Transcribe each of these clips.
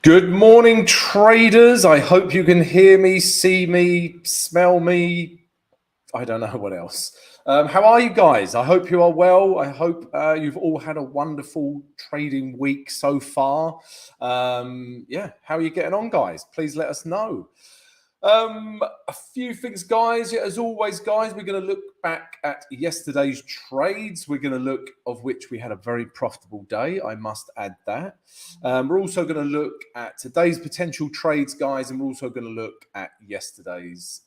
Good morning, traders. I hope you can hear me, see me, smell me. I don't know what else. How are you guys? I hope you are well. I hope you've all had a wonderful trading week so far. Yeah, how are you getting on, guys? Please let us know. A few things, guys. Yeah, as always, guys, we're going to look back at yesterday's trades. We're going to look of which we had a very profitable day. I must add that. We're also going to look at today's potential trades, guys, and we're also going to look at today's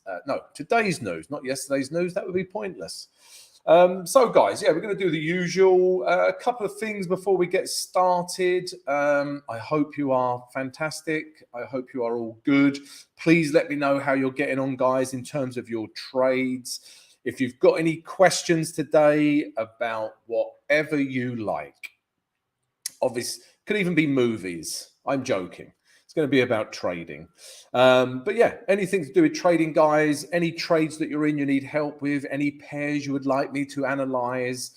news, not yesterday's news. That would be pointless. So, guys, yeah, we're going to do the usual. A couple of things before we get started. I hope you are fantastic. I hope you are all good. Please let me know how you're getting on, guys, in terms of your trades. If you've got any questions today about whatever you like, obviously, could even be movies. I'm joking. It's going to be about trading. But yeah, anything to do with trading, guys, any trades that you're in you need help with, any pairs you would like me to analyze,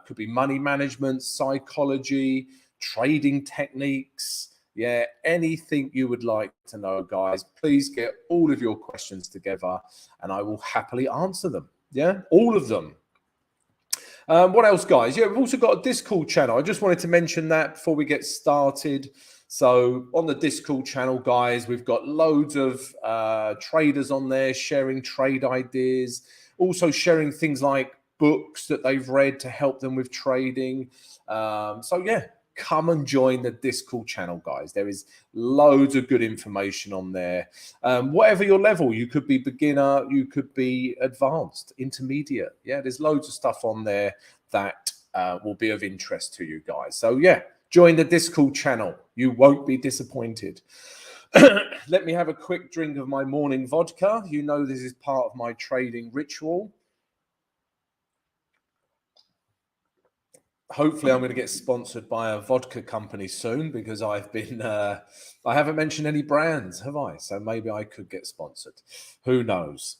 could be money management, psychology, trading techniques. Yeah, anything you would like to know, guys, please get all of your questions together and I will happily answer them. Yeah, all of them. What else, guys? Yeah, we've also got a Discord channel. I just wanted to mention that before we get started. So on the Discord channel, guys, we've got loads of traders on there sharing trade ideas, also sharing things like books that they've read to help them with trading. So yeah, come and join the Discord channel, guys. There is loads of good information on there. Whatever your level, you could be beginner, you could be advanced, intermediate. Yeah, there's loads of stuff on there that will be of interest to you guys. So yeah, join the Discord channel. You won't be disappointed. Let me have a quick drink of my morning vodka. You know this is part of my trading ritual. Hopefully, I'm going to get sponsored by a vodka company soon because I've been, I haven't mentioned any brands, have I? So maybe I could get sponsored. Who knows?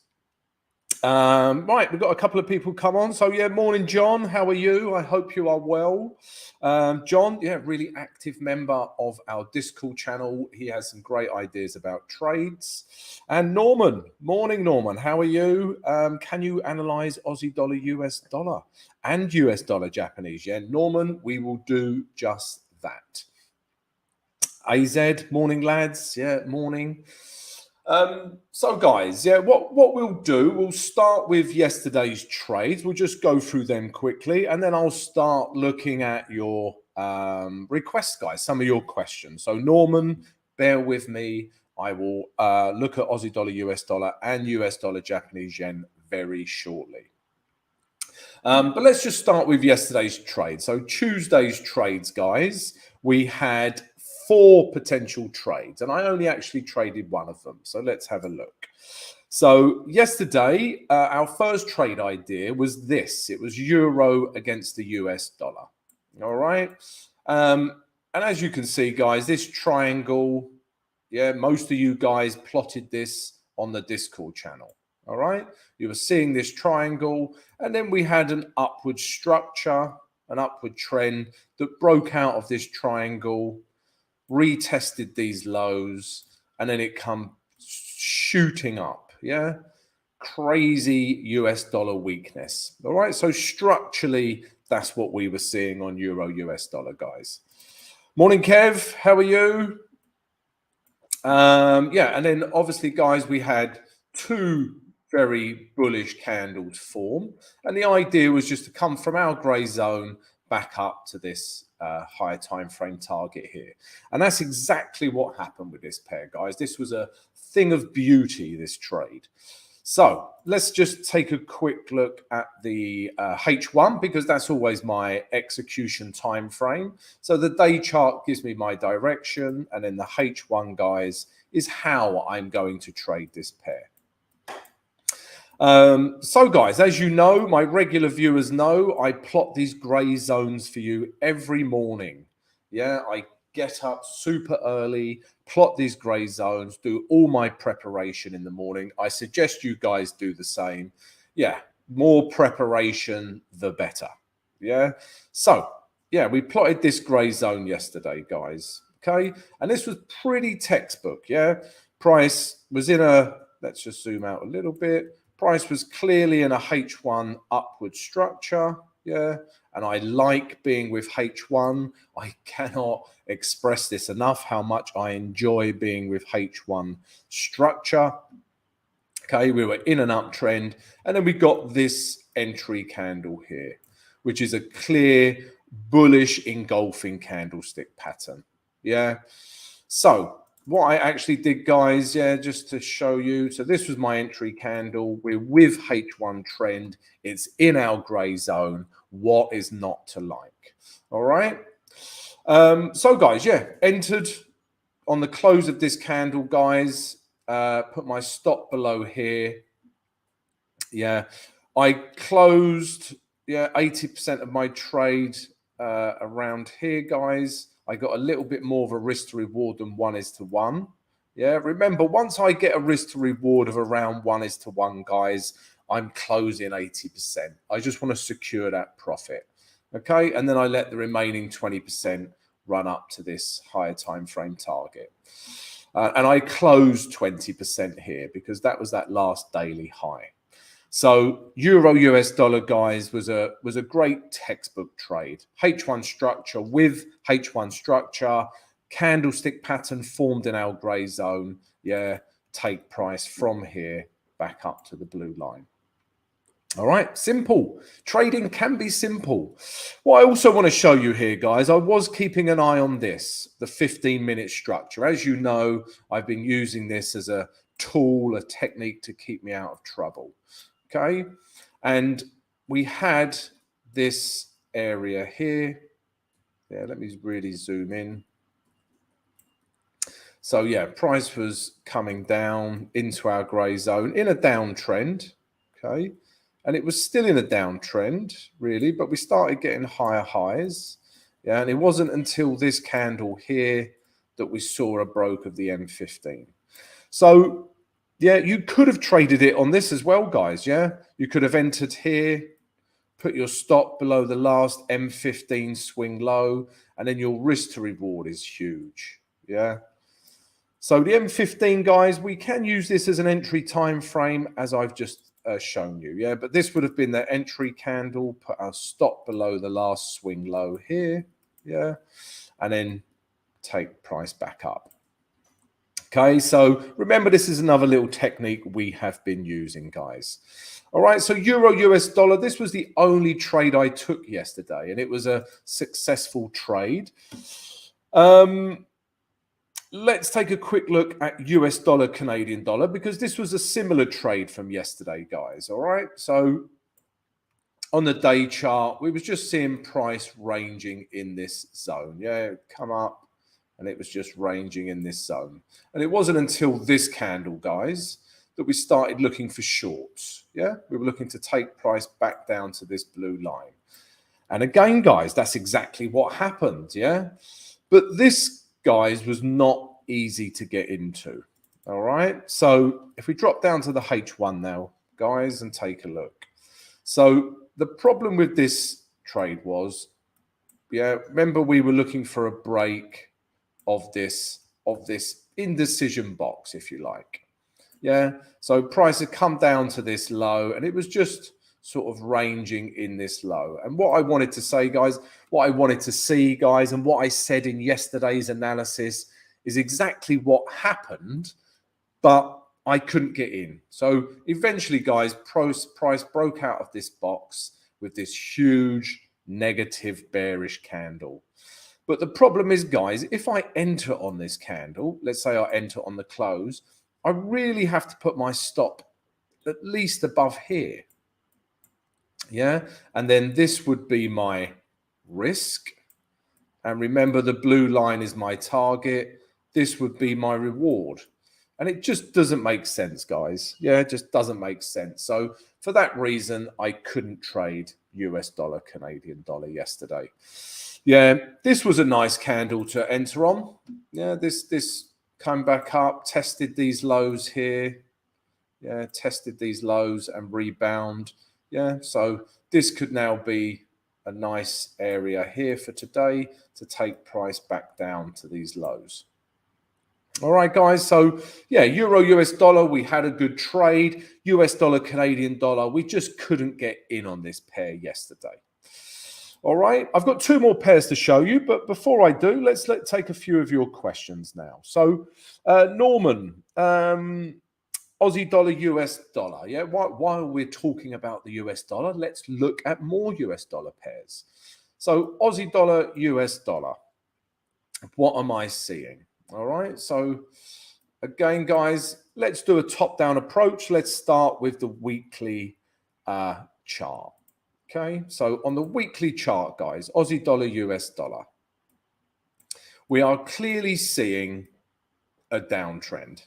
Right, we've got a couple of people come on. So yeah, morning, John. How are you? I hope you are well. John, yeah, really active member of our Discord channel. He has some great ideas about trades. And Norman, morning, Norman. How are you? Can you analyze Aussie dollar, US dollar, and US dollar Japanese yen? Norman, we will do just that. AZ, morning, lads. Yeah, morning. So guys, yeah, what we'll do, we'll start with yesterday's trades. We'll just go through them quickly, and then I'll start looking at your requests, guys, some of your questions. So Norman, bear with me. I will look at Aussie dollar, US dollar, and US dollar Japanese yen very shortly. But let's just start with yesterday's trade. So Tuesday's trades, guys, we had 4 potential trades, and I only actually traded one of them. So let's have a look. So yesterday, our first trade idea was this. It was euro against the US dollar. All right. And as you can see, guys, this triangle, yeah, most of you guys plotted this on the Discord channel. All right. You were seeing this triangle, and then we had an upward structure, an upward trend that broke out of this triangle, retested these lows, and then it come shooting up. Yeah, crazy US dollar weakness. All right, so structurally, that's what we were seeing on euro US dollar, guys. Morning, Kev. How are you? Yeah, and then obviously, guys, we had 2 very bullish candles form, and the idea was just to come from our gray zone back up to this higher time frame target here. And that's exactly what happened with this pair, guys. This was a thing of beauty, this trade. So let's just take a quick look at the H1, because that's always my execution time frame. So the day chart gives me my direction, and then the H1, guys, is how I'm going to trade this pair. So guys, as you know, my regular viewers know, I plot these gray zones for you every morning. Yeah, I get up super early, plot these gray zones, do all my preparation in the morning. I suggest you guys do the same. Yeah, more preparation, the better. Yeah, so yeah, we plotted this gray zone yesterday, guys. Okay, and this was pretty textbook. Yeah, price was in a, let's just zoom out a little bit. Price was clearly in a H1 upward structure. Yeah, and I like being with H1. I cannot express this enough how much I enjoy being with H1 structure. Okay, we were in an uptrend, and then we got this entry candle here, which is a clear bullish engulfing candlestick pattern. Yeah. So what I actually did, guys, yeah, just to show you. So this was my entry candle. We're with H1 trend. It's in our gray zone. What is not to like? All right. So guys, yeah, entered on the close of this candle, guys. Put my stop below here. Yeah, I closed 80% of my trade around here, guys. I got a little bit more of a risk to reward than 1:1. Yeah, remember, once I get a risk to reward of around 1:1, guys, I'm closing 80%. I just want to secure that profit. Okay, and then I let the remaining 20% run up to this higher time frame target. And I closed 20% here because that was that last daily high. So euro US dollar, guys, was a great textbook trade. H1 structure with H1 structure, candlestick pattern formed in our gray zone. Yeah, take price from here back up to the blue line. All right, simple. Trading can be simple. What I also want to show you here, guys, I was keeping an eye on this, the 15-minute structure. As you know, I've been using this as a tool, a technique to keep me out of trouble. Okay, and we had this area here. Yeah, let me really zoom in. So yeah, price was coming down into our gray zone in a downtrend. Okay, and it was still in a downtrend, really, but we started getting higher highs. Yeah, and it wasn't until this candle here that we saw a broke of the M15. So yeah, you could have traded it on this as well, guys. Yeah, you could have entered here, put your stop below the last M15 swing low, and then your risk to reward is huge. Yeah. So the M15, guys, we can use this as an entry time frame, as I've just shown you. Yeah, but this would have been the entry candle, put our stop below the last swing low here. Yeah, and then take price back up. Okay, so remember, this is another little technique we have been using, guys. All right, so euro US dollar, this was the only trade I took yesterday, and it was a successful trade. Let's take a quick look at US dollar, Canadian dollar, because this was a similar trade from yesterday, guys. All right, so on the day chart, we was just seeing price ranging in this zone. Yeah, come up, and it was just ranging in this zone. And it wasn't until this candle, guys, that we started looking for shorts. Yeah, we were looking to take price back down to this blue line. And again, guys, that's exactly what happened. Yeah, but this, guys, was not easy to get into. All right, so if we drop down to the H1 now, guys, and take a look. So the problem with this trade was, yeah, remember we were looking for a break of this indecision box, if you like. Yeah, so price had come down to this low, and it was just sort of ranging in this low. And what I wanted to say, guys, what I wanted to see, guys, and what I said in yesterday's analysis is exactly what happened, but I couldn't get in. So eventually, guys, price broke out of this box with this huge negative bearish candle. But the problem is, guys, if I enter on this candle, let's say I enter on the close, I really have to put my stop at least above here. Yeah, and then this would be my risk. And remember, the blue line is my target. This would be my reward. And it just doesn't make sense, guys. Yeah, it just doesn't make sense. So for that reason, I couldn't trade US dollar, Canadian dollar yesterday. Yeah, this was a nice candle to enter on. Yeah, this came back up, tested these lows here. Yeah, tested these lows and rebound. Yeah, so this could now be a nice area here for today to take price back down to these lows. All right, guys. So, yeah, Euro US dollar, we had a good trade. US dollar, Canadian dollar, we just couldn't get in on this pair yesterday. All right, I've got two more pairs to show you, but before I do, let's take a few of your questions now. So, Norman, Aussie dollar, US dollar. Yeah, while we're talking about the US dollar, let's look at more US dollar pairs. So, Aussie dollar, US dollar. What am I seeing? All right, so again, guys, let's do a top-down approach. Let's start with the weekly chart. Okay, so on the weekly chart, guys, Aussie dollar, US dollar, we are clearly seeing a downtrend.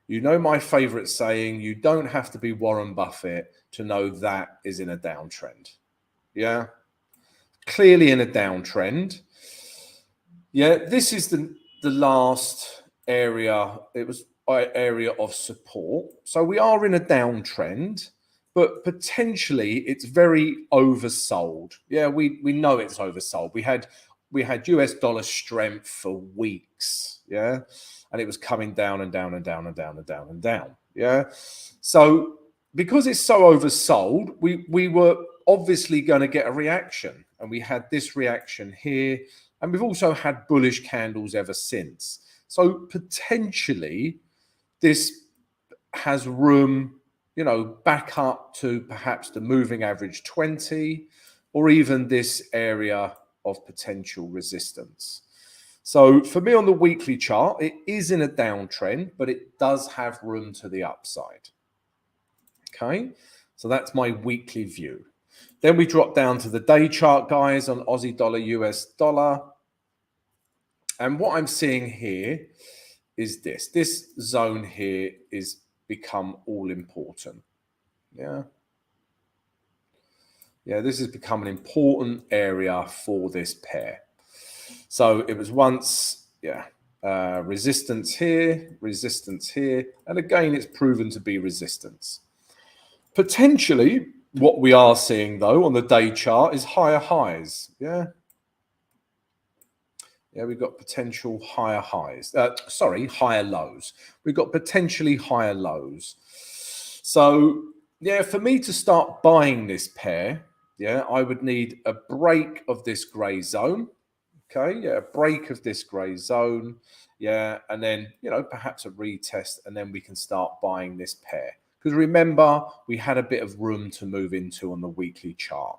You know my favorite saying, you don't have to be Warren Buffett to know that is in a downtrend. Yeah, clearly in a downtrend. Yeah, this is the last area. It was an area of support. So we are in a downtrend, but potentially it's very oversold. Yeah, we know it's oversold. We had US dollar strength for weeks. Yeah, and it was coming down and down and down and down and down and down. Yeah, so because it's so oversold, we were obviously going to get a reaction, and we had this reaction here, and we've also had bullish candles ever since. So potentially this has room, you know, back up to perhaps the moving average 20, or even this area of potential resistance. So for me on the weekly chart, it is in a downtrend, but it does have room to the upside. Okay, so that's my weekly view. Then we drop down to the day chart, guys, on Aussie dollar, US dollar. And what I'm seeing here is this zone here is become all important. Yeah. Yeah, this has become an important area for this pair. So it was once, resistance here, and again, it's proven to be resistance. Potentially, what we are seeing, though, on the day chart is higher highs. Yeah. Yeah, we've got potential higher highs. Higher lows. We've got potentially higher lows. So, yeah, for me to start buying this pair, yeah, I would need a break of this grey zone. Okay, yeah, a break of this grey zone. Yeah, and then, you know, perhaps a retest, and then we can start buying this pair. Because remember, we had a bit of room to move into on the weekly chart.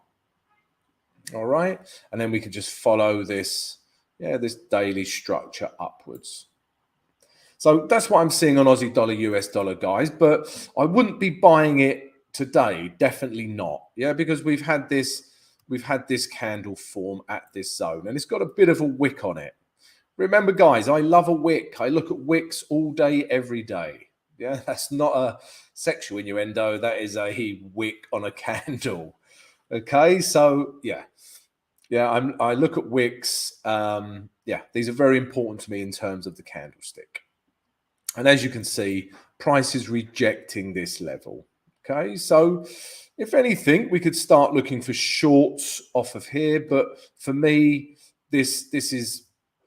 All right, and then we can just follow this, this daily structure upwards. So that's what I'm seeing on Aussie dollar, US dollar, guys. But I wouldn't be buying it today. Definitely not. Yeah, because we've had this candle form at this zone, and it's got a bit of a wick on it. Remember, guys, I love a wick. I look at wicks all day, every day. Yeah, that's not a sexual innuendo. That is a wick on a candle. Okay, so yeah, I look at wicks. These are very important to me in terms of the candlestick. And as you can see, price is rejecting this level. Okay, so if anything, we could start looking for shorts off of here. But for me, this is,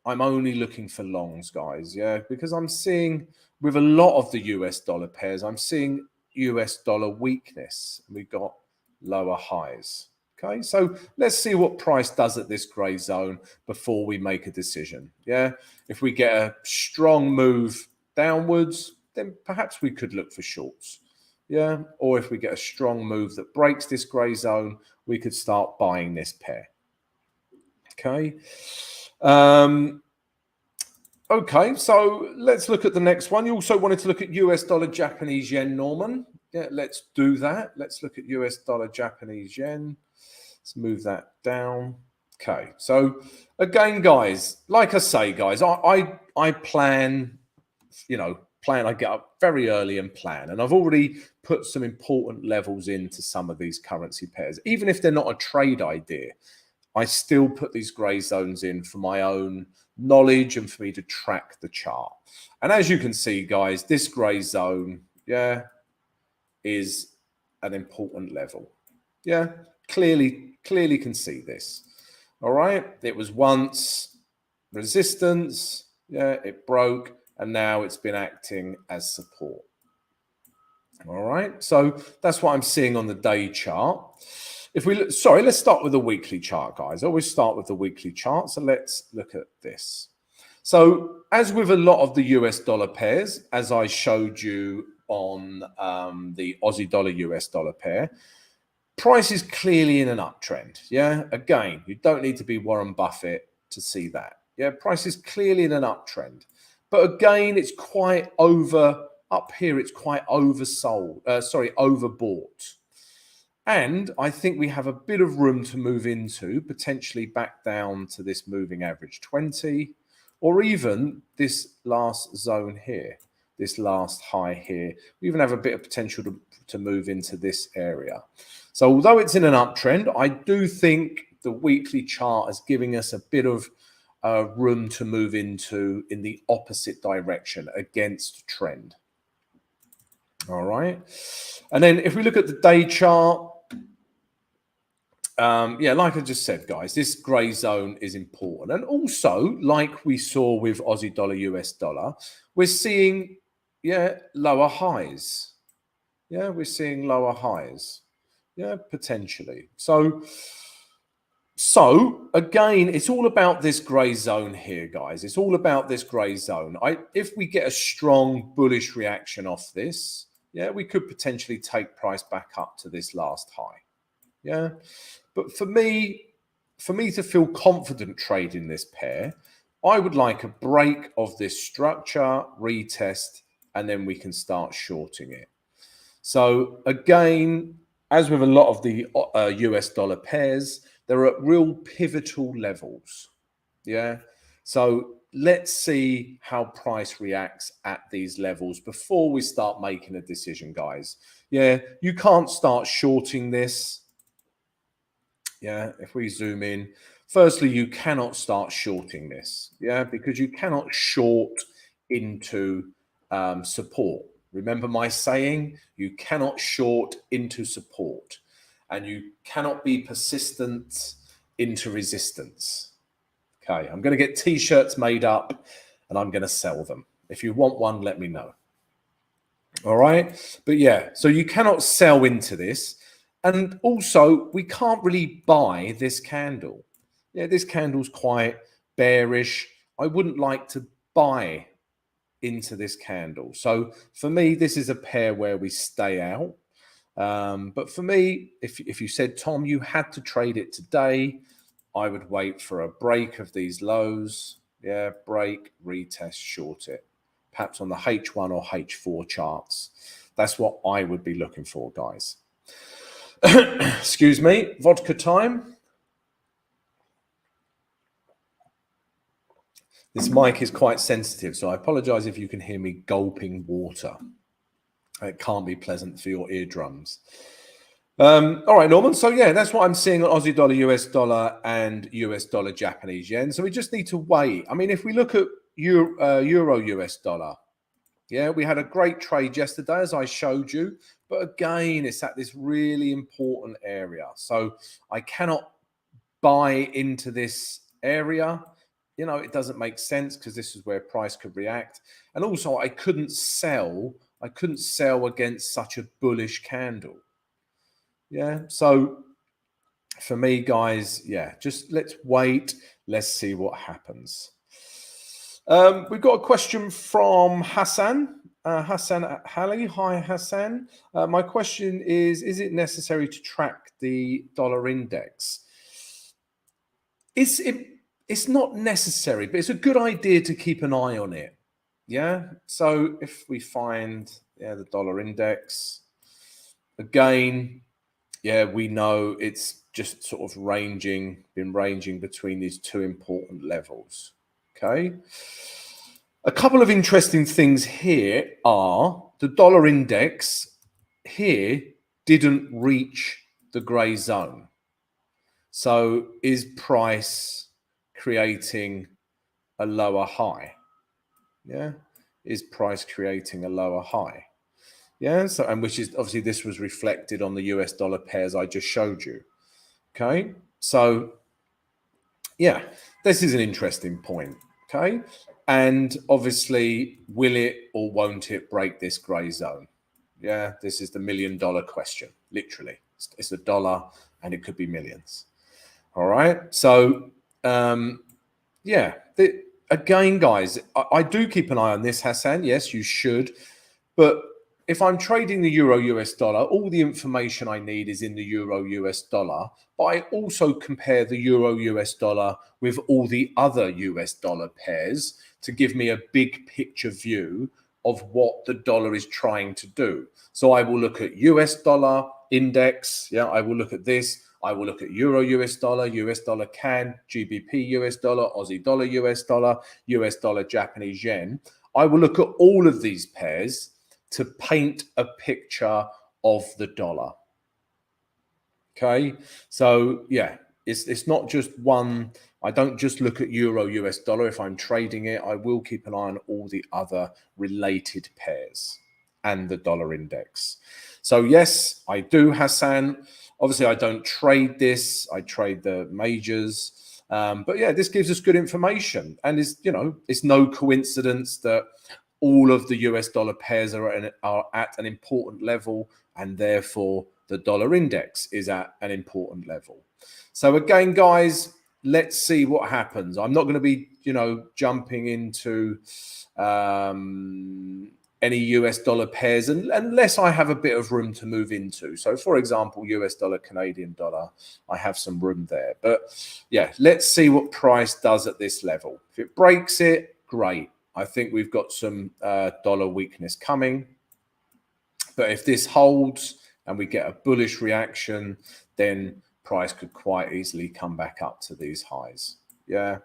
I'm only looking for longs, guys. Yeah, because I'm seeing with a lot of the US dollar pairs, I'm seeing US dollar weakness. We've got lower highs. Okay, so let's see what price does at this grey zone before we make a decision. Yeah, if we get a strong move downwards, then perhaps we could look for shorts. Yeah, or if we get a strong move that breaks this grey zone, we could start buying this pair. Okay. Okay, so let's look at the next one. You also wanted to look at US dollar, Japanese yen, Norman. Yeah, let's do that. Let's look at US dollar, Japanese yen. Let's move that down. Okay, so again, guys, like I say, guys, I plan, I get up very early and plan. And I've already put some important levels into some of these currency pairs. Even if they're not a trade idea, I still put these grey zones in for my own knowledge and for me to track the chart. And as you can see, guys, this grey zone, is an important level. Yeah, Clearly can see this. All right, it was once resistance, yeah, it broke, and now it's been acting as support. All right, so that's what I'm seeing on the day chart. If we look, sorry, let's start with the weekly chart, guys. I always start with the weekly chart. So let's look at this. So as with a lot of the US dollar pairs, as I showed you on the Aussie dollar US dollar pair, price is clearly in an uptrend. Yeah, again, you don't need to be Warren Buffett to see that. Yeah, price is clearly in an uptrend. But again, it's quite up here, it's quite oversold, overbought. And I think we have a bit of room to move into, potentially back down to this moving average 20, or even this last zone here, this last high here. We even have a bit of potential to move into this area. So although it's in an uptrend, I do think the weekly chart is giving us a bit of room to move into in the opposite direction against trend. All right. And then if we look at the day chart, yeah, like I just said, guys, this gray zone is important. And also, like we saw with Aussie dollar, US dollar, we're seeing, yeah, lower highs. Yeah, we're seeing lower highs. Yeah, potentially. So again, it's all about this gray zone here, guys. It's all about this gray zone. If we get a strong bullish reaction off this, yeah, we could potentially take price back up to this last high. Yeah. But for me to feel confident trading this pair, I would like a break of this structure, retest, and then we can start shorting it. So again, as with a lot of the US dollar pairs, they're at real pivotal levels. Yeah. So let's see how price reacts at these levels before we start making a decision, guys. Yeah, you can't start shorting this. Yeah, if we zoom in, firstly, you cannot start shorting this. Yeah, because you cannot short into support. Remember my saying, you cannot short into support, and you cannot be persistent into resistance. Okay, I'm going to get t-shirts made up and I'm going to sell them. If you want one, let me know. All right. But yeah, so you cannot sell into this. And also, we can't really buy this candle. Yeah, this candle's quite bearish. I wouldn't like to buy into this candle. So for me, this is a pair where we stay out. But for me, if you said, Tom, you had to trade it today, I would wait for a break of these lows. Yeah, break, retest, short it. Perhaps on the H1 or H4 charts. That's what I would be looking for, guys. Excuse me, vodka time. This mic is quite sensitive, so I apologize if you can hear me gulping water. It can't be pleasant for your eardrums. All right, Norman. So yeah, that's what I'm seeing on Aussie dollar, US dollar, and US dollar, Japanese yen. So we just need to wait. I mean, if we look at Euro US dollar, yeah, we had a great trade yesterday, as I showed you. But again, it's at this really important area. So I cannot buy into this area. You know, it doesn't make sense because this is where price could react. And also, I couldn't sell against such a bullish candle. Yeah, so for me, guys, yeah, just let's wait. Let's see what happens. We've got a question from Hassan. Hassan Hali. Hi, Hassan. My question is it necessary to track the dollar index? It's not necessary, but it's a good idea to keep an eye on it. Yeah. So if we find the dollar index, again, yeah, we know it's just sort of been ranging between these two important levels. Okay. A couple of interesting things here are the dollar index here didn't reach the gray zone. So is price creating a lower high? Yeah. Is price creating a lower high? Yeah. So, and which is obviously this was reflected on the US dollar pairs I just showed you. Okay, so yeah, this is an interesting point. Okay, and obviously, will it or won't it break this grey zone? Yeah, this is the $1 million question, literally. It's a dollar and it could be millions. All right. So, yeah, again, guys, I do keep an eye on this, Hassan. Yes, you should. But if I'm trading the euro US dollar, all the information I need is in the euro US dollar. But I also compare the euro US dollar with all the other US dollar pairs to give me a big picture view of what the dollar is trying to do. So I will look at US dollar index. Yeah, I will look at this. I will look at euro US dollar CAD, GBP US dollar, Aussie dollar US dollar Japanese yen. I will look at all of these pairs to paint a picture of the dollar. Okay, so yeah, it's not just one. I don't just look at euro US dollar. If I'm trading it, I will keep an eye on all the other related pairs and the dollar index. So yes, I do, Hassan. Obviously, I don't trade this. I trade the majors. But yeah, this gives us good information, and it's no coincidence that all of the US dollar pairs are at an important level, and therefore the dollar index is at an important level. So again, guys, let's see what happens. I'm not going to be, jumping into any US dollar pairs unless I have a bit of room to move into. So, for example, US dollar, Canadian dollar, I have some room there. But yeah, let's see what price does at this level. If it breaks it, great. I think we've got some dollar weakness coming. But if this holds and we get a bullish reaction, then price could quite easily come back up to these highs. Yeah.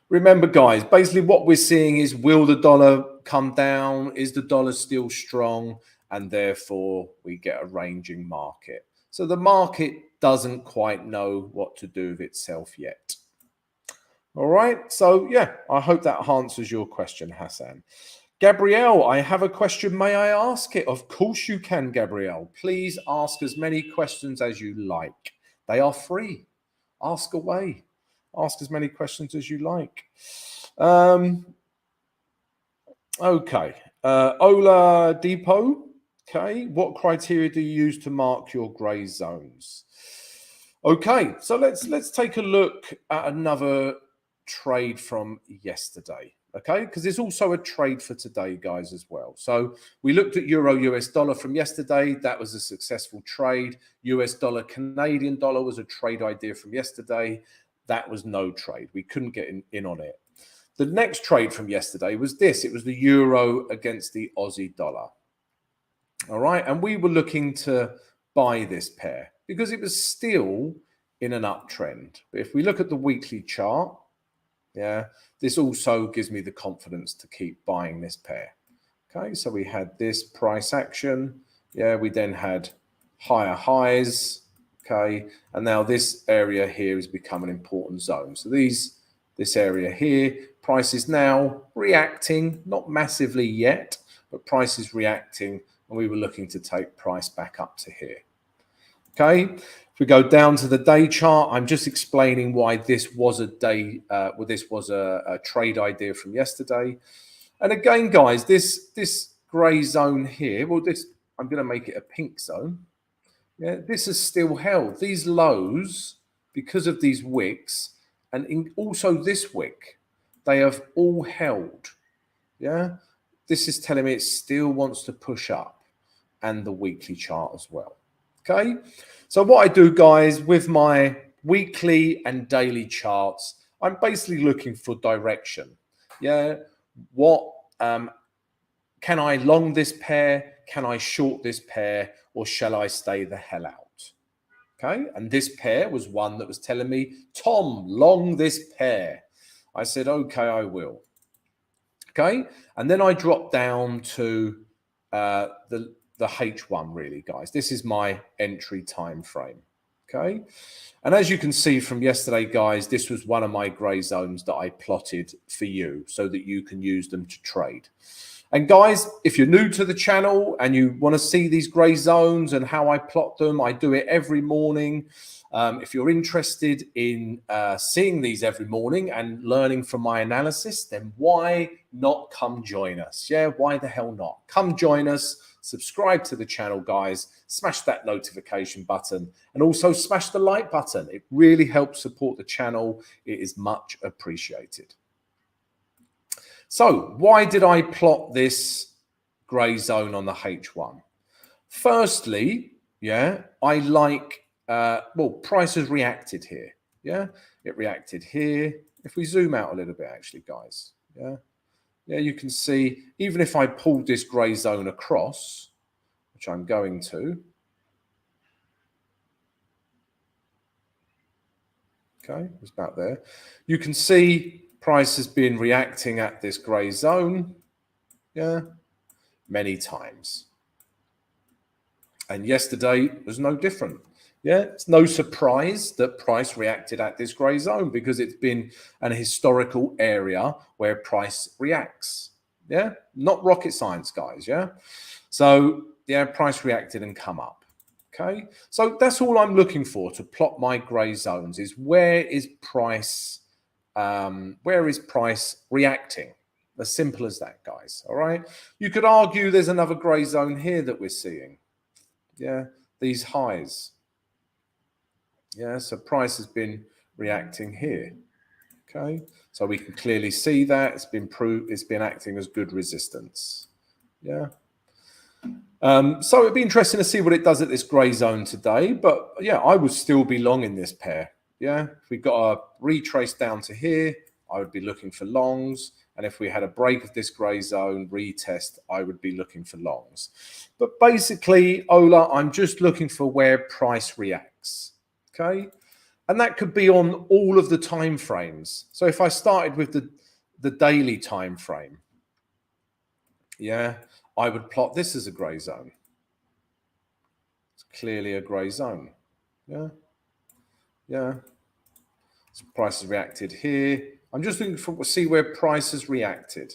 Remember, guys, basically what we're seeing is, will the dollar come down? Is the dollar still strong? And therefore, we get a ranging market. So the market doesn't quite know what to do with itself yet. All right. So, yeah, I hope that answers your question, Hassan. Gabrielle, I have a question. May I ask it? Of course you can, Gabrielle. Please ask as many questions as you like. They are free. Ask away. Ask as many questions as you like. Okay. Ola Depot. Okay. What criteria do you use to mark your grey zones? Okay. So let's take a look at another trade from yesterday. Okay, because there's also a trade for today, guys, as well. So we looked at euro US dollar from yesterday. That was a successful trade. US dollar Canadian dollar was a trade idea from yesterday. That was no trade. We couldn't get in on it. The next trade from yesterday was this. It was the euro against the Aussie dollar. All right, and we were looking to buy this pair because it was still in an uptrend. But if we look at the weekly chart, yeah, this also gives me the confidence to keep buying this pair. Okay, so we had this price action. Yeah, we then had higher highs. Okay, and now this area here has become an important zone. So this area here, price is now reacting, not massively yet, but price is reacting, and we were looking to take price back up to here. Okay, if we go down to the day chart, I'm just explaining why this was a trade idea from yesterday. And again, guys, this grey zone here, I'm going to make it a pink zone. Yeah, this has still held these lows because of these wicks, and also this wick, they have all held. Yeah, this is telling me it still wants to push up, and the weekly chart as well. Okay, so what I do, guys, with my weekly and daily charts, I'm basically looking for direction. Yeah, what can I long this pair? Can I short this pair? Or shall I stay the hell out? Okay, and this pair was one that was telling me, Tom, long this pair. I said, okay, I will. Okay, and then I dropped down to the H1, really, guys. This is my entry time frame. Okay, and as you can see from yesterday, guys, this was one of my grey zones that I plotted for you so that you can use them to trade. And guys, if you're new to the channel and you want to see these grey zones and how I plot them, I do it every morning. If you're interested in seeing these every morning and learning from my analysis, then why not come join us? Yeah, why the hell not? Come join us, subscribe to the channel, guys, smash that notification button, and also smash the like button. It really helps support the channel. It is much appreciated. So why did I plot this grey zone on the H1? Firstly, yeah, I like, well, price has reacted here. Yeah, it reacted here. If we zoom out a little bit, actually, guys, yeah, you can see, even if I pulled this grey zone across, which I'm going to, okay, it's about there. You can see price has been reacting at this grey zone, yeah, many times. And yesterday was no different. Yeah, it's no surprise that price reacted at this grey zone because it's been an historical area where price reacts. Yeah, not rocket science, guys. Yeah, so yeah, price reacted and come up. Okay, so that's all I'm looking for to plot my grey zones is where is price reacting? As simple as that, guys. All right, you could argue there's another grey zone here that we're seeing. Yeah, these highs. Yeah, so price has been reacting here. Okay, so we can clearly see that it's been acting as good resistance. Yeah. So it'd be interesting to see what it does at this grey zone today. But yeah, I would still be long in this pair. Yeah, if we got a retrace down to here, I would be looking for longs. And if we had a break of this grey zone retest, I would be looking for longs. But basically, Ola, I'm just looking for where price reacts. Okay, and that could be on all of the time frames. So if I started with the daily time frame, yeah, I would plot this as a grey zone. It's clearly a grey zone. Yeah, yeah. So price has reacted here. I'm just looking for see where price has reacted.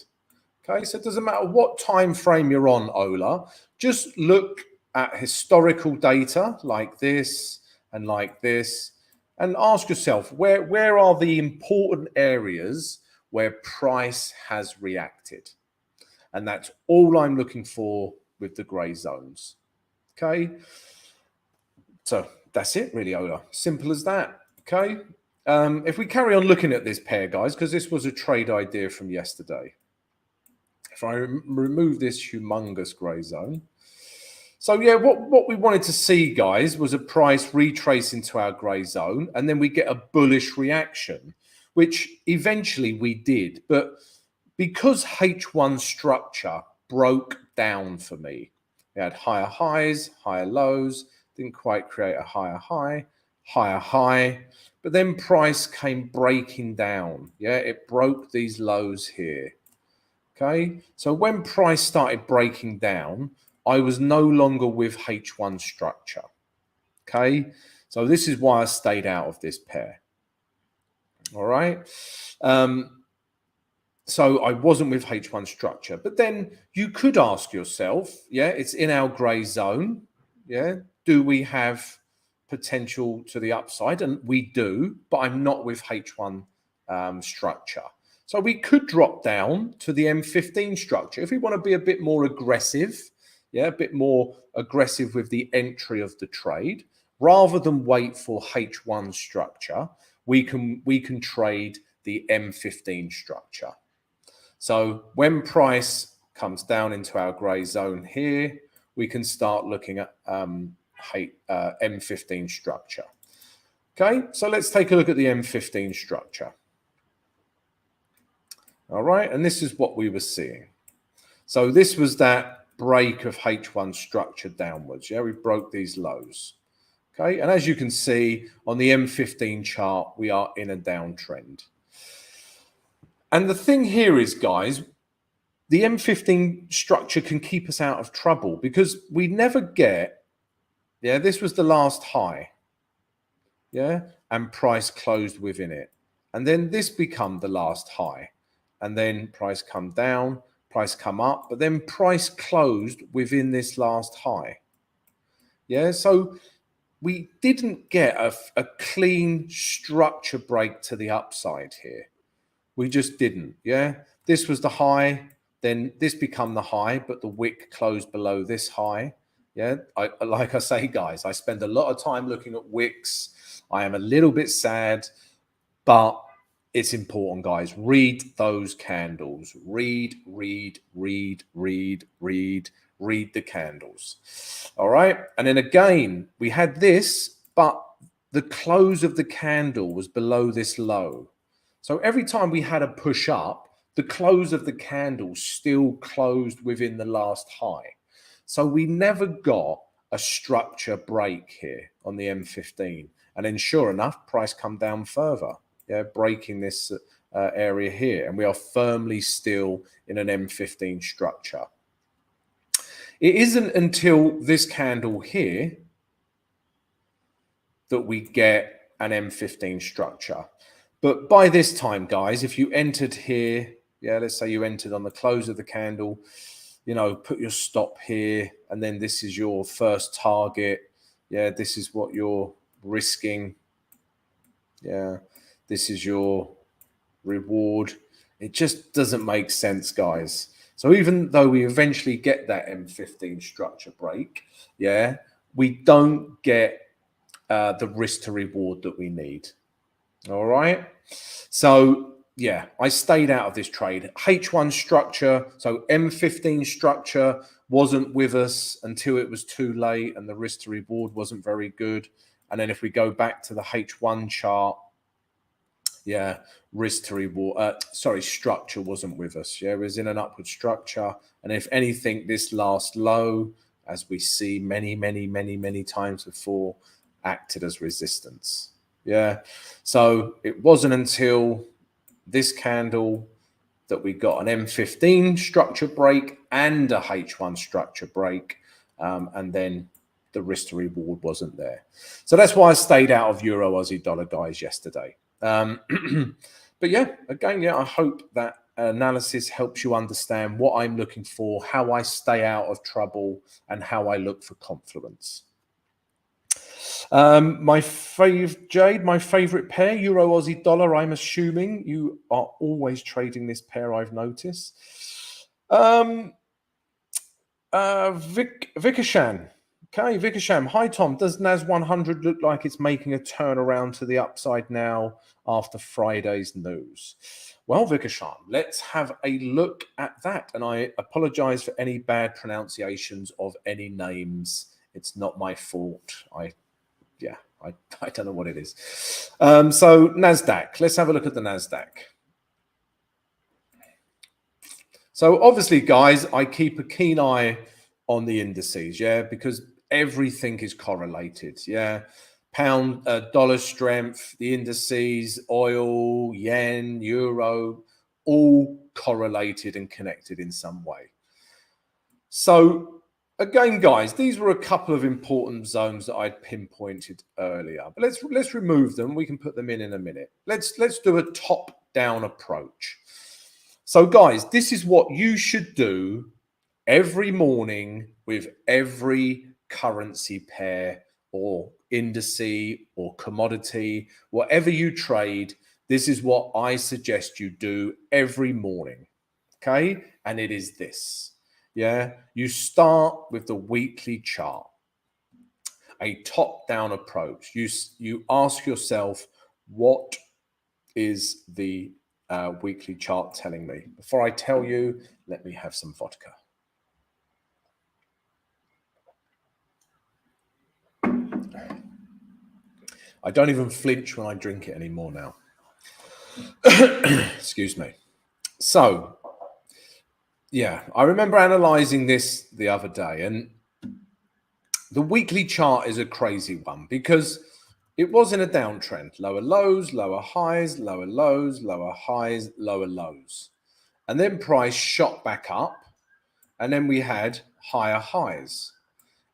Okay, so it doesn't matter what time frame you're on, Ola. Just look at historical data like this and like this, and ask yourself where are the important areas where price has reacted, and that's all I'm looking for with the grey zones. Okay, so that's it, really, Ola. Simple as that. Okay. If we carry on looking at this pair, guys, because this was a trade idea from yesterday. If I remove this humongous grey zone. So yeah, what we wanted to see, guys, was a price retrace into our grey zone, and then we get a bullish reaction, which eventually we did. But because H1 structure broke down for me, we had higher highs, higher lows, didn't quite create a higher high, higher high, but then price came breaking down. Yeah, it broke these lows here. Okay, so when price started breaking down, I was no longer with H1 structure. Okay, so this is why I stayed out of this pair. All right. So I wasn't with H1 structure, but then you could ask yourself, yeah, it's in our grey zone. Yeah, do we have potential to the upside? And we do, but I'm not with H1 structure. So we could drop down to the M15 structure if we want to be a bit more aggressive. Yeah, a bit more aggressive with the entry of the trade, rather than wait for H1 structure. We can trade the M15 structure. So when price comes down into our grey zone here, we can start looking at M15 structure. Okay, so let's take a look at the M15 structure. All right, and this is what we were seeing. So this was that break of H1 structure downwards. Yeah, we broke these lows. Okay, and as you can see on the M15 chart, we are in a downtrend. And the thing here is, guys, the M15 structure can keep us out of trouble because we never get, yeah, this was the last high, yeah, and price closed within it. And then this become the last high. And then price come down, price come up, but then price closed within this last high. Yeah, so we didn't get a clean structure break to the upside here. We just didn't. Yeah, this was the high, then this become the high, but the wick closed below this high. Yeah, like I say, guys, I spend a lot of time looking at wicks. I am a little bit sad, but it's important, guys. Read those candles. Read the candles. All right. And then again, we had this, but the close of the candle was below this low. So every time we had a push up, the close of the candle still closed within the last high. So we never got a structure break here on the M15. And then sure enough, price come down further. Yeah, breaking this area here. And we are firmly still in an M15 structure. It isn't until this candle here that we get an M15 structure. But by this time, guys, if you entered here, yeah, let's say you entered on the close of the candle, you know, put your stop here, and then this is your first target. Yeah, this is what you're risking. Yeah, this is your reward. It just doesn't make sense, guys. So even though we eventually get that M15 structure break, yeah, we don't get the risk to reward that we need. All right. So yeah, I stayed out of this trade. H1 structure, so M15 structure wasn't with us until it was too late and the risk to reward wasn't very good. And then if we go back to the H1 chart, yeah, risk to reward, structure wasn't with us. Yeah, it was in an upward structure. And if anything, this last low, as we see many times before, acted as resistance. Yeah, so it wasn't until this candle that we got an M15 structure break and a H1 structure break, and then the risk to reward wasn't there. So that's why I stayed out of Euro Aussie dollar, guys, yesterday. But yeah, again, yeah, I hope that analysis helps you understand what I'm looking for, how I stay out of trouble, and how I look for confluence. My favorite pair, Euro Aussie dollar. I'm assuming you are always trading this pair, I've noticed. Vikashan. Okay, Vikasham. Hi, Tom. Does NAS 100 look like it's making a turnaround to the upside now after Friday's news? Well, Vikasham, let's have a look at that. And I apologize for any bad pronunciations of any names. It's not my fault. I don't know what it is. So NASDAQ. Let's have a look at the NASDAQ. So obviously, guys, I keep a keen eye on the indices, yeah, because everything is correlated, yeah. Pound, dollar strength, the indices, oil, yen, euro, all correlated and connected in some way. So again, guys, these were a couple of important zones that I'd pinpointed earlier. But let's remove them. We can put them in a minute. Let's do a top-down approach. So, guys, this is what you should do every morning with every currency pair or indice or commodity, whatever you trade. This is what I suggest you do every morning. Okay, and it is this. Yeah, you start with the weekly chart, a top-down approach. You ask yourself, what is the weekly chart telling me? Before I tell you, let me have some vodka. I don't even flinch when I drink it anymore now. Excuse me. So, yeah, I remember analyzing this the other day, and the weekly chart is a crazy one because it was in a downtrend. Lower lows, lower highs, lower lows, lower highs, lower lows. And then price shot back up, and then we had higher highs.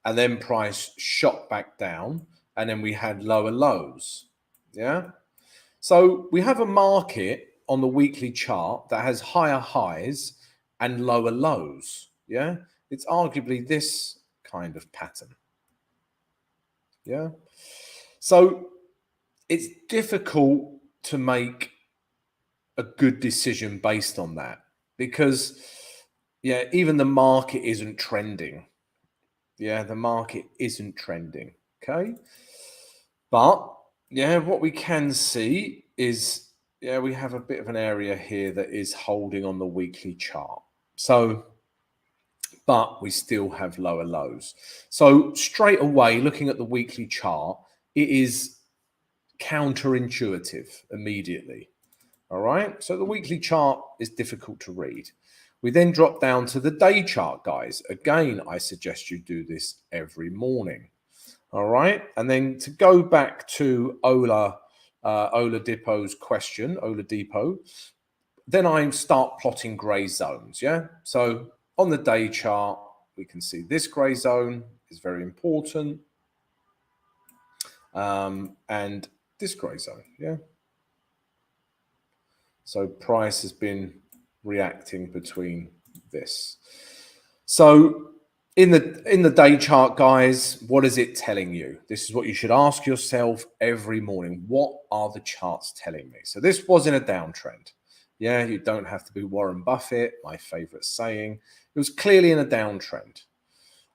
And then price shot back down, and then we had lower lows. Yeah. So we have a market on the weekly chart that has higher highs and lower lows. Yeah. It's arguably this kind of pattern. Yeah. So it's difficult to make a good decision based on that because, yeah, even the market isn't trending. Yeah, the market isn't trending. Okay. But yeah, what we can see is, yeah, we have a bit of an area here that is holding on the weekly chart. So, but we still have lower lows. So straight away, looking at the weekly chart, it is counterintuitive immediately. All right. So the weekly chart is difficult to read. We then drop down to the day chart, guys. Again, I suggest you do this every morning. All right. And then to go back to Oladipo's question, Oladipo, then I start plotting gray zones. Yeah. So on the day chart, we can see this gray zone is very important. And this gray zone. Yeah. So price has been reacting between this. So in the day chart, guys, what is it telling you? This is what you should ask yourself every morning. What are the charts telling me? So this was in a downtrend. Yeah, you don't have to be Warren Buffett, my favorite saying. It was clearly in a downtrend.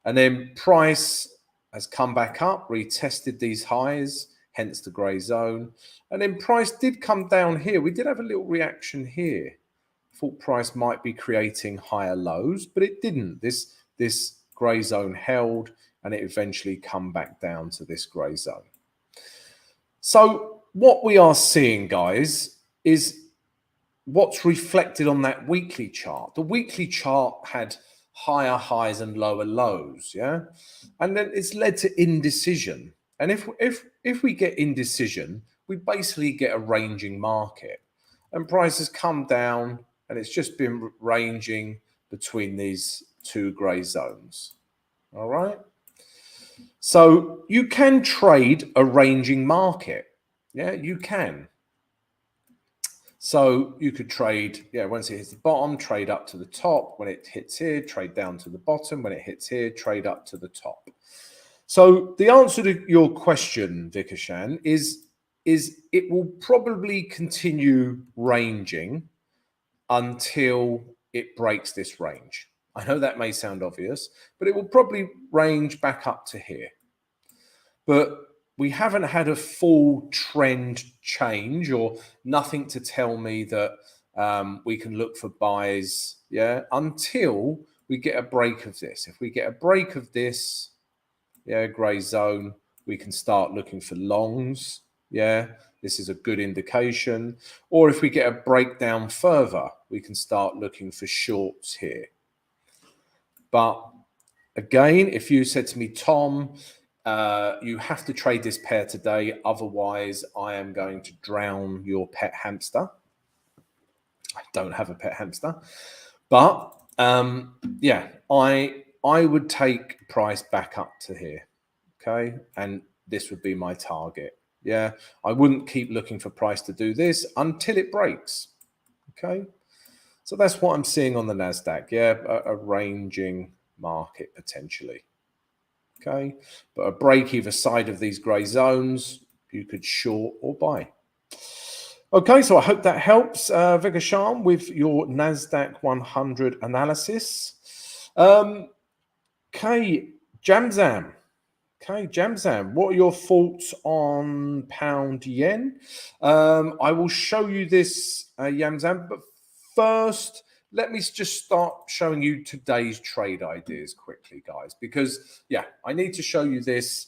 And then price has come back up, retested these highs, hence the gray zone. And then price did come down here. We did have a little reaction here. Thought price might be creating higher lows, but it didn't. This gray zone held and it eventually come back down to this gray zone. So what we are seeing, guys, is what's reflected on that weekly chart. The weekly chart had higher highs and lower lows, yeah? And then it's led to indecision. And if we get indecision, we basically get a ranging market. And prices come down and it's just been ranging between these two gray zones. All right? So you can trade a ranging market. Yeah, you can. So you could trade, yeah, once it hits the bottom, trade up to the top. When it hits here, trade down to the bottom. When it hits here, trade up to the top. So the answer to your question, Vikashan, is it will probably continue ranging until it breaks this range. I know that may sound obvious, but it will probably range back up to here. But we haven't had a full trend change or nothing to tell me that we can look for buys, yeah, until we get a break of this. If we get a break of this, yeah, gray zone, we can start looking for longs, yeah, this is a good indication. Or if we get a breakdown further, we can start looking for shorts here. But again, if you said to me, Tom, you have to trade this pair today, otherwise I am going to drown your pet hamster. I don't have a pet hamster, but yeah, I would take price back up to here, okay, and this would be my target. Yeah, I wouldn't keep looking for price to do this until it breaks. Okay, so that's what I'm seeing on the Nasdaq. Yeah, a ranging market potentially. Okay, but a break either side of these grey zones, you could short or buy. Okay, so I hope that helps, Vikashan, with your Nasdaq 100 analysis. Okay, Jamzam. Okay, Jamzam, what are your thoughts on pound yen? I will show you this, Yamzam, but first, let me just start showing you today's trade ideas quickly, guys, because, yeah, I need to show you this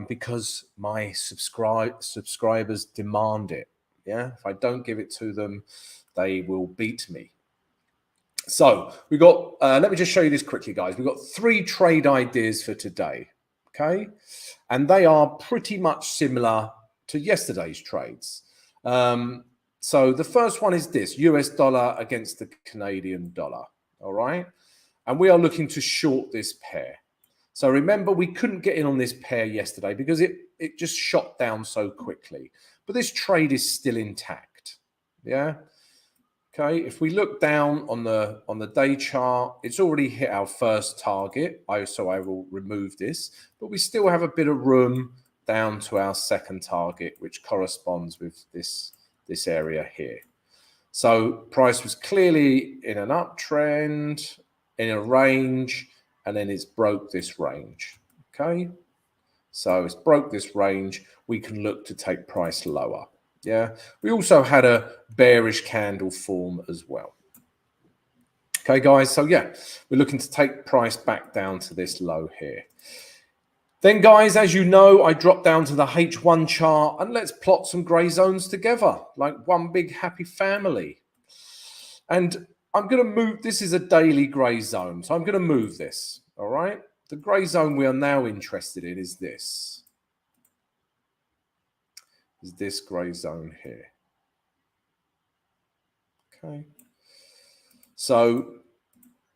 because my subscribers demand it. Yeah, if I don't give it to them, they will beat me. So we got, let me just show you this quickly, guys. We've got 3 trade ideas for today, okay? And they are pretty much similar to yesterday's trades. So the first one is this, US dollar against the Canadian dollar, all right? And we are looking to short this pair. So remember, we couldn't get in on this pair yesterday because it just shot down so quickly. But this trade is still intact, yeah? Okay, if we look down on the day chart, it's already hit our first target. So I will remove this, but we still have a bit of room down to our second target, which corresponds with this area here. So price was clearly in an uptrend, in a range, and then it's broke this range. Okay, so it's broke this range. We can look to take price lower. Yeah, we also had a bearish candle form as well. Okay, guys, so yeah, we're looking to take price back down to this low here. Then, guys, as you know, I dropped down to the H1 chart, and let's plot some grey zones together, like one big happy family. And I'm going to move, this is a daily grey zone, so I'm going to move this, all right? The grey zone we are now interested in is this. Is this grey zone here. Okay. So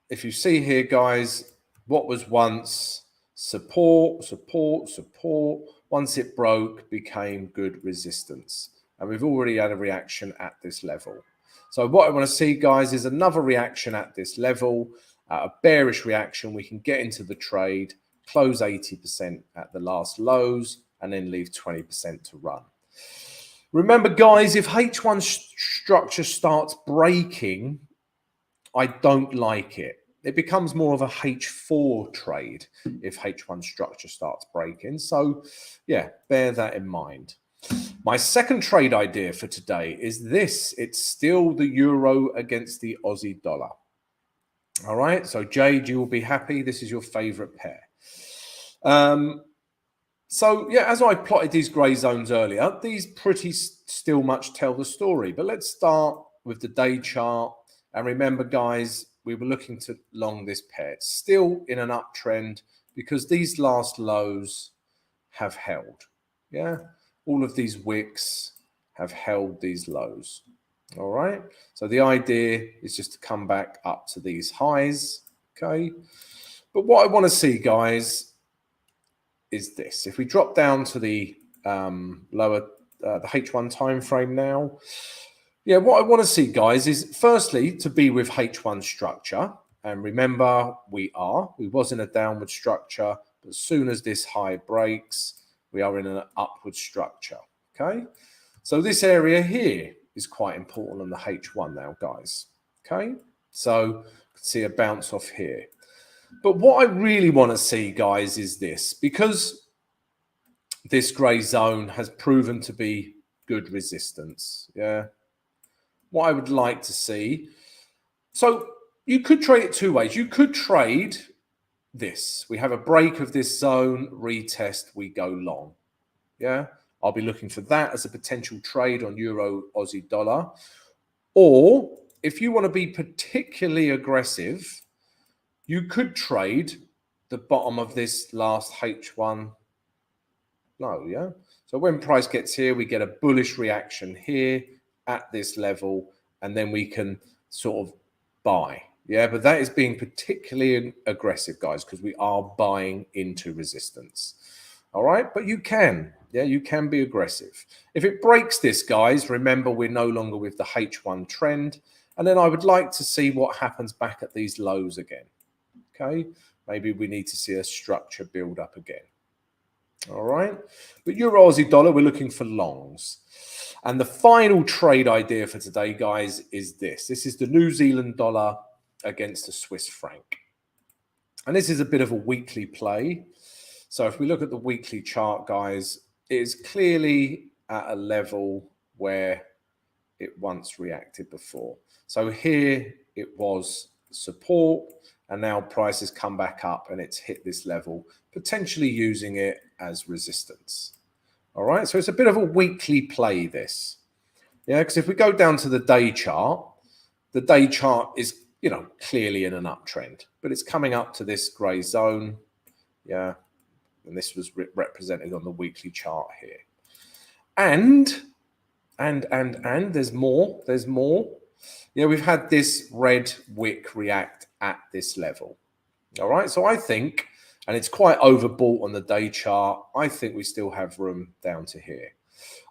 if you see here, guys, what was once support, support, support, once it broke, became good resistance. And we've already had a reaction at this level. So what I want to see, guys, is another reaction at this level, a bearish reaction. We can get into the trade, close 80% at the last lows, and then leave 20% to run. Remember, guys, if H1 structure starts breaking, I don't like it. It becomes more of a H4 trade if H1 structure starts breaking. So, yeah, bear that in mind. My second trade idea for today is this. It's still the euro against the Aussie dollar. All right, so Jade, you will be happy. This is your favorite pair. So, yeah, as I plotted these grey zones earlier, these pretty still much tell the story. But let's start with the day chart. And remember, guys, we were looking to long this pair. It's still in an uptrend because these last lows have held. Yeah, all of these wicks have held these lows. All right, so the idea is just to come back up to these highs. Okay, but what I want to see, guys, is this. If we drop down to the lower, the H1 time frame now, yeah, what I want to see, guys, is firstly to be with H1 structure. And remember, we was in a downward structure, but as soon as this high breaks, we are in an upward structure. Okay, so this area here is quite important on the H1 now, guys. Okay, so you can see a bounce off here. But what I really want to see, guys, is this, because this grey zone has proven to be good resistance. Yeah. What I would like to see, so you could trade it two ways. You could trade this. We have a break of this zone, retest, we go long. Yeah. I'll be looking for that as a potential trade on euro Aussie dollar. Or if you want to be particularly aggressive, you could trade the bottom of this last H1 low, yeah? So when price gets here, we get a bullish reaction here at this level, and then we can sort of buy, yeah? But that is being particularly aggressive, guys, because we are buying into resistance, all right? But you can, yeah, you can be aggressive. If it breaks this, guys, remember we're no longer with the H1 trend, and then I would like to see what happens back at these lows again. Okay, maybe we need to see a structure build up again. All right, but euro Aussie dollar, we're looking for longs. And the final trade idea for today, guys, is this. This is the New Zealand dollar against the Swiss franc. And this is a bit of a weekly play. So if we look at the weekly chart, guys, it is clearly at a level where it once reacted before. So here it was support, and now price has come back up and it's hit this level, potentially using it as resistance. All right, so it's a bit of a weekly play, this. Yeah, because if we go down to the day chart is, you know, clearly in an uptrend, but it's coming up to this grey zone. Yeah, and this was represented on the weekly chart here. And there's more. Yeah, we've had this red wick react at this level. All right, so I think, and it's quite overbought on the day chart, I think we still have room down to here.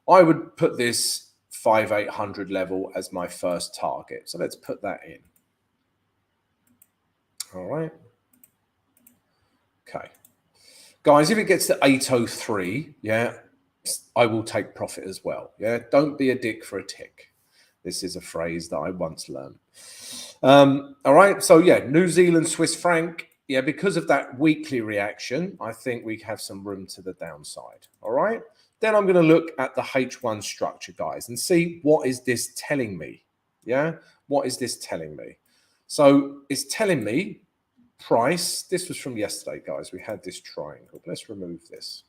I would put this 5,800 level as my first target. So let's put that in. All right. Okay. Guys, if it gets to 803, yeah, I will take profit as well. Yeah, don't be a dick for a tick. This is a phrase that I once learned. All right, so yeah, New Zealand Swiss franc. Yeah, because of that weekly reaction, I think we have some room to the downside. All right, then I'm going to look at the H1 structure, guys, and see what is this telling me. Yeah, what is this telling me? So it's telling me price. This was from yesterday, guys. We had this triangle. Let's remove this.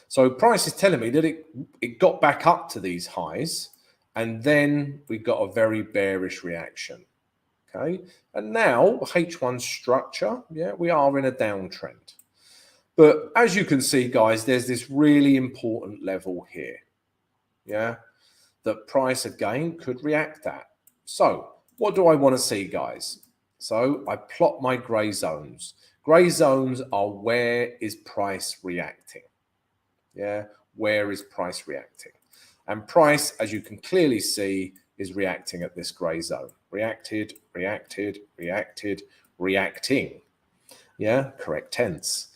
So price is telling me that it got back up to these highs, and then we got a very bearish reaction. Okay, and now H1 structure, yeah, we are in a downtrend. But as you can see, guys, there's this really important level here, yeah, that price again could react at. So what do I want to see, guys? So I plot my gray zones. Gray zones are where is price reacting? Yeah, where is price reacting? And price, as you can clearly see, is reacting at this gray zone. Reacted, reacted, reacted, reacting. Yeah, correct tense.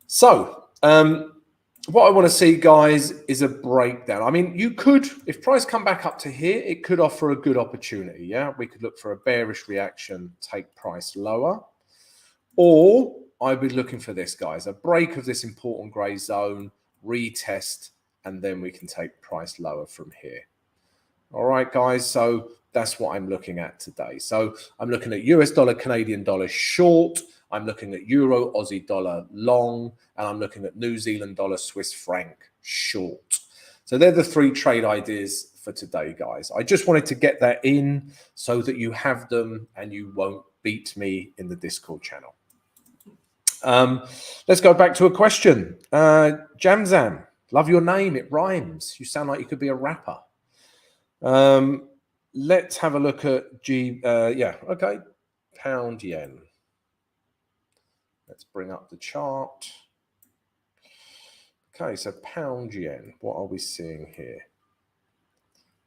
So what I want to see, guys, is a breakdown. I mean, you could, if price come back up to here, it could offer a good opportunity. Yeah, we could look for a bearish reaction, take price lower. Or I'd be looking for this, guys, a break of this important gray zone, retest, and then we can take price lower from here. All right, guys, so that's what I'm looking at today. So I'm looking at US dollar, Canadian dollar short. I'm looking at Euro, Aussie dollar long, and I'm looking at New Zealand dollar, Swiss franc short. So they're the three trade ideas for today, guys. I just wanted to get that in so that you have them and you won't beat me in the Discord channel. Let's go back to a question. Jamzam, love your name. It rhymes. You sound like you could be a rapper. Let's have a look at okay, pound yen. Let's bring up the chart. Okay, so pound yen. What are we seeing here?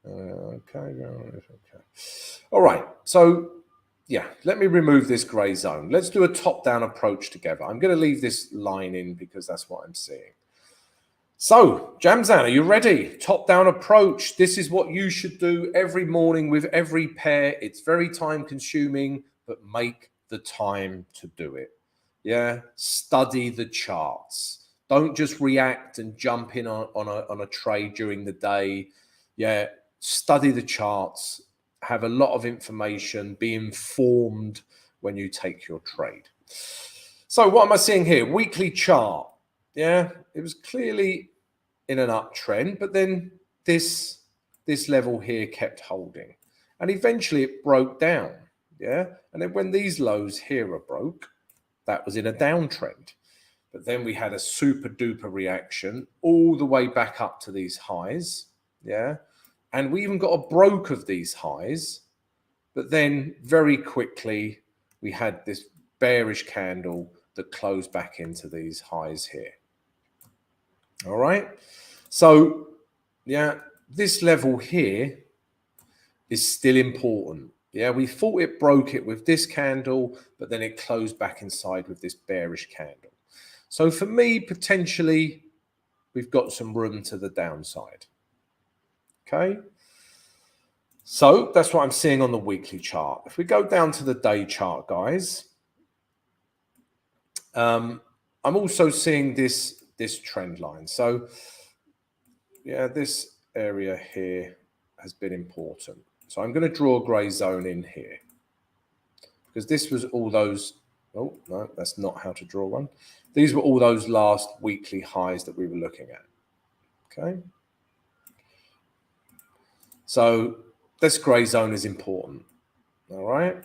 Okay. All right. So yeah, let me remove this gray zone. Let's do a top-down approach together. I'm going to leave this line in because that's what I'm seeing. So, Jamzan, are you ready? Top-down approach. This is what you should do every morning with every pair. It's very time-consuming, but make the time to do it. Yeah, study the charts. Don't just react and jump in on a trade during the day. Yeah, study the charts. Have a lot of information. Be informed when you take your trade. So, what am I seeing here? Weekly chart. Yeah, it was clearly in an uptrend, but then this level here kept holding, and eventually it broke down. Yeah, and then when these lows here are broke, that was in a downtrend. But then we had a super duper reaction all the way back up to these highs. Yeah, and we even got a broke of these highs, but then very quickly we had this bearish candle that closed back into these highs here. All right, so yeah, this level here is still important. Yeah, we thought it broke it with this candle, but then it closed back inside with this bearish candle. So for me, potentially, we've got some room to the downside. Okay, so that's what I'm seeing on the weekly chart. If we go down to the day chart, guys, I'm also seeing this trend line. So yeah, this area here has been important. So I'm going to draw a gray zone in here because this was all those. Oh, no, that's not how to draw one. These were all those last weekly highs that we were looking at. Okay. So this gray zone is important. All right.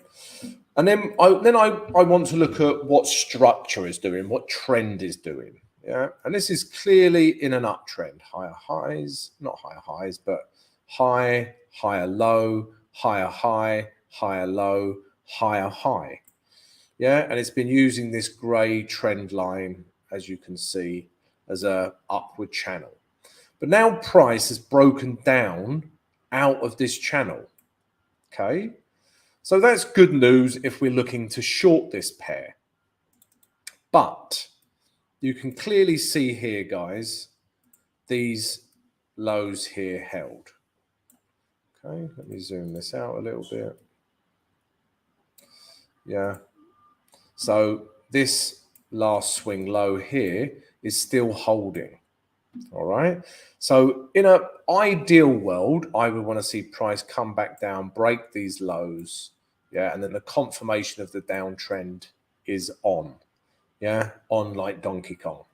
And then I want to look at what structure is doing, what trend is doing. Yeah. And this is clearly in an uptrend. Higher highs, not higher highs, but high, higher low, higher high, higher low, higher high. Yeah. And it's been using this gray trend line, as you can see, as a upward channel. But now price has broken down out of this channel. Okay. So that's good news if we're looking to short this pair. But you can clearly see here, guys, these lows here held. Okay, let me zoom this out a little bit. Yeah. So this last swing low here is still holding. All right. So in an ideal world, I would want to see price come back down, break these lows. Yeah. And then the confirmation of the downtrend is on. Yeah. On like Donkey Kong.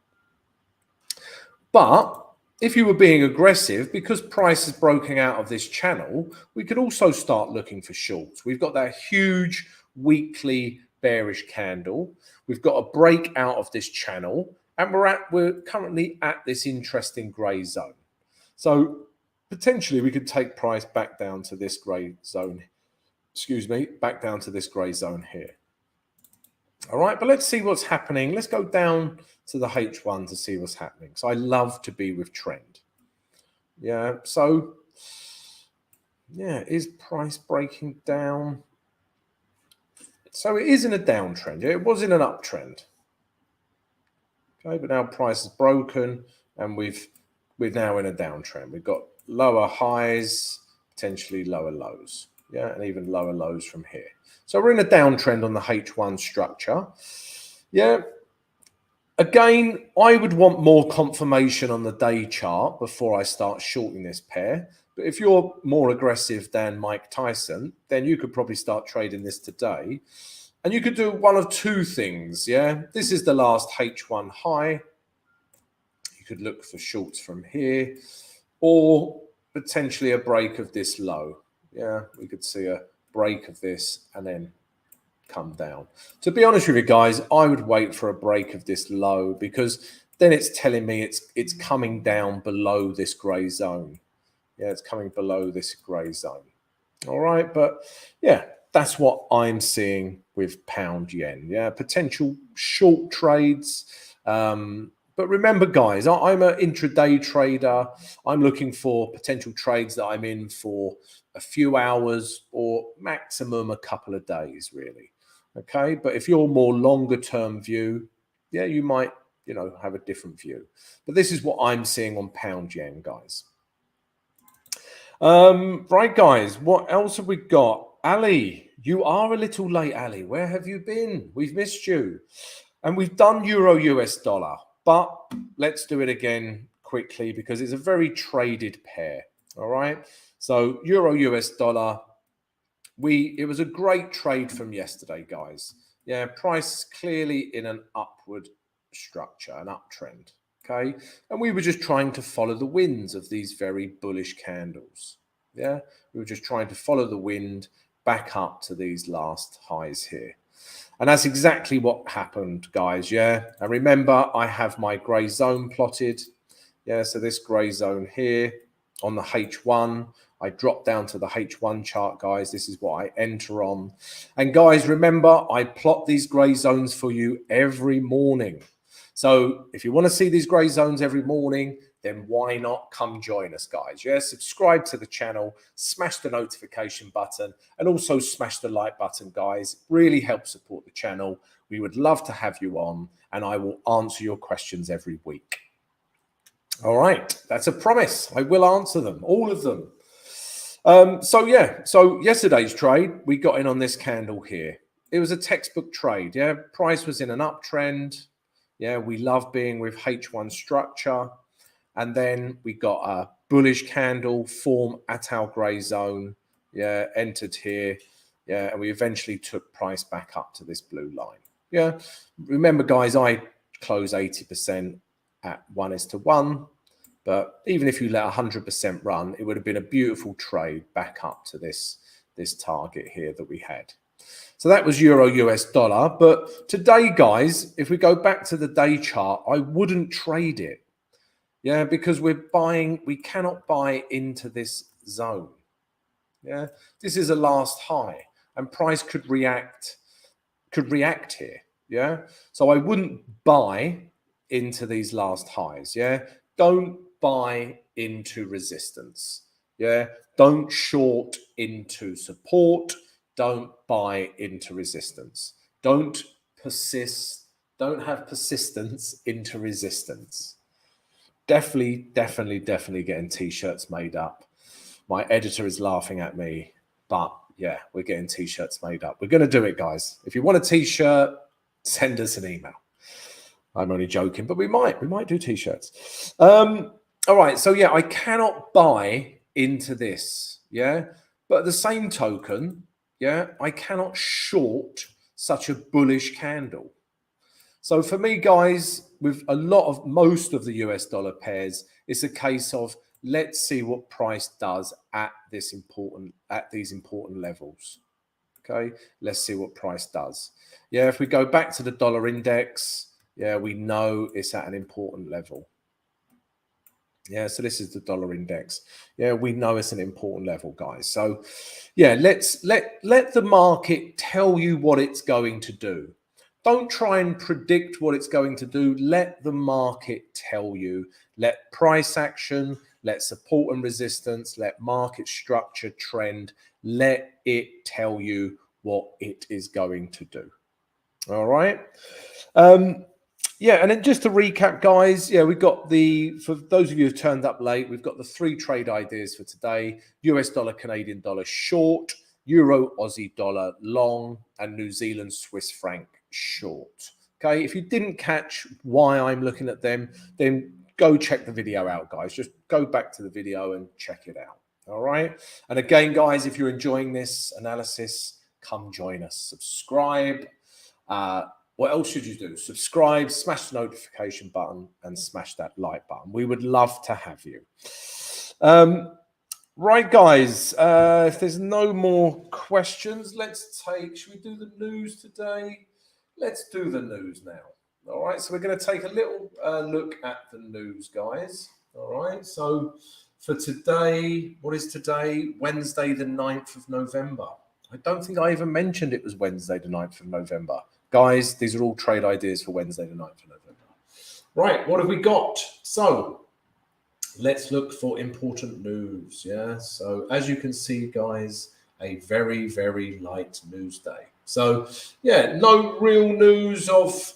But if you were being aggressive, because price is broken out of this channel, we could also start looking for shorts. We've got that huge weekly bearish candle. We've got a break out of this channel, and we're currently at this interesting grey zone. So potentially we could take price back down to this grey zone. Excuse me, back down to this grey zone here. All right, but let's see what's happening. Let's go down to the H1 to see what's happening. So I love to be with trend. Yeah, so yeah, is price breaking down? So it is in a downtrend. It was in an uptrend. Okay, but now price is broken and we're now in a downtrend. We've got lower highs, potentially lower lows. Yeah, and even lower lows from here. So we're in a downtrend on the H1 structure. Yeah. Again, I would want more confirmation on the day chart before I start shorting this pair. But if you're more aggressive than Mike Tyson, then you could probably start trading this today. And you could do one of two things, yeah? This is the last H1 high. You could look for shorts from here or potentially a break of this low. Yeah, we could see a break of this and then come down. To be honest with you guys, I would wait for a break of this low because then it's telling me it's coming down below this grey zone. Yeah, it's coming below this grey zone. All right, but yeah, that's what I'm seeing with pound yen. Yeah, potential short trades. But remember, guys, I'm an intraday trader. I'm looking for potential trades that I'm in for a few hours or maximum a couple of days, really. Okay, but if you're more longer term view, yeah, you might, have a different view. But this is what I'm seeing on pound yen, guys. Right, guys, what else have we got? Ali, you are a little late, Ali. Where have you been? We've missed you. And we've done Euro US dollar, but let's do it again quickly because it's a very traded pair. All right. So Euro US dollar, it was a great trade from yesterday, guys. Yeah, price clearly in an upward structure, an uptrend. Okay. And we were just trying to follow the winds of these very bullish candles. Yeah. We were just trying to follow the wind back up to these last highs here. And that's exactly what happened, guys. Yeah. And remember, I have my grey zone plotted. Yeah. So this grey zone here on the H1, I drop down to the H1 chart, guys. This is what I enter on. And guys, remember, I plot these grey zones for you every morning. So if you want to see these grey zones every morning, then why not come join us, guys? Yeah, subscribe to the channel, smash the notification button, and also smash the like button, guys. It really helps support the channel. We would love to have you on, and I will answer your questions every week. All right, that's a promise. I will answer them, all of them. So yesterday's trade, we got in on this candle here. It was a textbook trade. Yeah, price was in an uptrend. Yeah, we love being with H1 structure. And then we got a bullish candle form at our grey zone. Yeah, entered here. Yeah, and we eventually took price back up to this blue line. Yeah, remember, guys, I close 80% at 1:1. But even if you let 100% run, it would have been a beautiful trade back up to this target here that we had. So that was Euro US dollar. But today, guys, if we go back to the day chart, I wouldn't trade it. Yeah, because we cannot buy into this zone. Yeah, this is a last high and price could react here. Yeah, so I wouldn't buy into these last highs. Yeah, don't buy into resistance. Yeah, don't short into support. Don't buy into resistance. Don't persist Don't have persistence into resistance. Definitely getting t-shirts made up. My editor is laughing at me, but yeah, we're getting t-shirts made up. We're going to do it, guys. If you want a t-shirt, send us an email. I'm only joking, but we might do t-shirts. All right, so yeah, I cannot buy into this, yeah, but at the same token, yeah, I cannot short such a bullish candle. So for me, guys, with most of the US dollar pairs, it's a case of let's see what price does at these important levels. Okay, let's see what price does. Yeah, if we go back to the dollar index, yeah, we know it's at an important level. Yeah, so this is the dollar index. Yeah, we know it's an important level, guys. So yeah, let the market tell you what it's going to do. Don't try and predict what it's going to do. Let the market tell you. Let price action, let support and resistance, let market structure trend, let it tell you what it is going to do. All right. Yeah, and then just to recap, guys, yeah, we've got for those of you who've turned up late, we've got the 3 trade ideas for today: US dollar, Canadian dollar short, Euro, Aussie dollar long, and New Zealand Swiss franc short. Okay, if you didn't catch why I'm looking at them, then go check the video out, guys. Just go back to the video and check it out. All right. And again, guys, if you're enjoying this analysis, come join us. Subscribe. What else should you do? Subscribe, smash the notification button, and smash that like button. We would love to have you. Right, guys, if there's no more questions, should we do the news today? Let's do the news now. All right, so we're going to take a little look at the news, guys. All right, so for today, what is today? Wednesday, the 9th of November. I don't think I even mentioned it was Wednesday, the 9th of November. Guys, these are all trade ideas for Wednesday, the 9th of November. Right, what have we got? So let's look for important news. Yeah, so as you can see, guys, a very, very light news day. So yeah, no real news of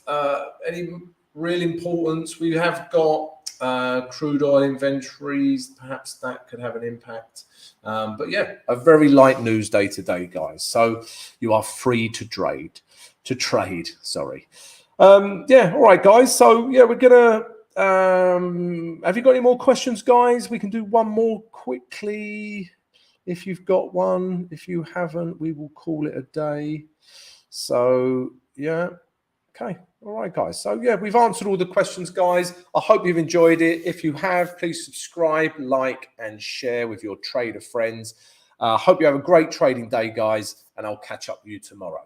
any real importance. We have got crude oil inventories. Perhaps that could have an impact. But yeah, a very light news day today, guys. So you are free to trade. Yeah, all right, guys. So yeah, we're gonna have you got any more questions, guys? We can do one more quickly if you've got one. If you haven't, we will call it a day. So yeah, okay, all right, guys. So yeah, we've answered all the questions, guys. I hope you've enjoyed it. If you have, please subscribe, like, and share with your trader friends. Hope you have a great trading day, guys, and I'll catch up with you tomorrow.